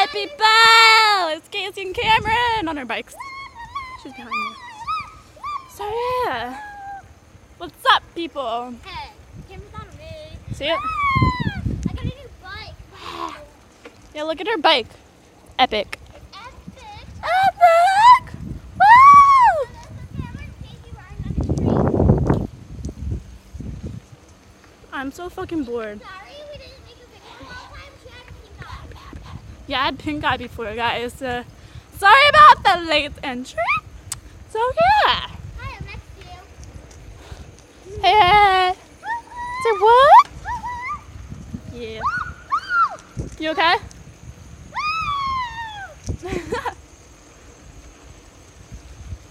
Hi, people! It's Casey and Camryn on our bikes. She's behind me. So yeah, what's up, people? Hey, Camryn's on me. See it? I got a new bike. Yeah, look at her bike. Epic. Epic. Epic! Woo! Camryn, Casey riding on the street. I'm so fucking bored. Sorry, we didn't make a video last time. She had pink eye. Yeah, I had pink eye before, guys. Sorry about the late entry. So yeah. Hi, I'm next to you. Hey. Say what? Yeah. You okay?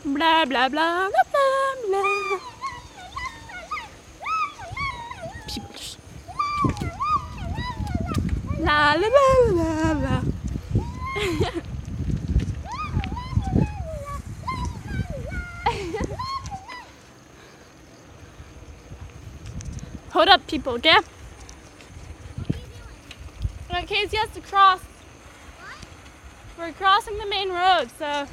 Blah blah blah blah blah blah. People just la la la la la. Hold up, people, okay? Casey has to cross. We're crossing the main road, so.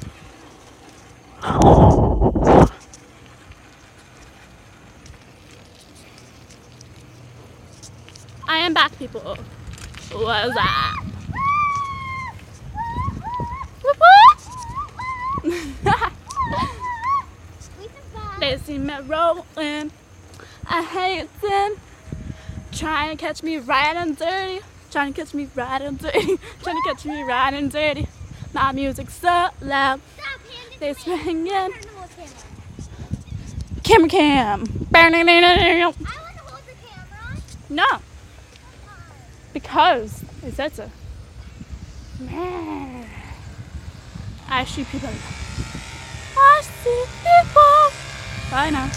I am back, people. What's up? Whoop whoop. They see me rolling. I hate them. Trying to catch me right and dirty. Trying to catch me right and dirty. Trying to catch me right and dirty. My music's so loud. They swing in. Camera cam. I want to hold the camera. No. Because it said so. I see people. I see people. Bye now.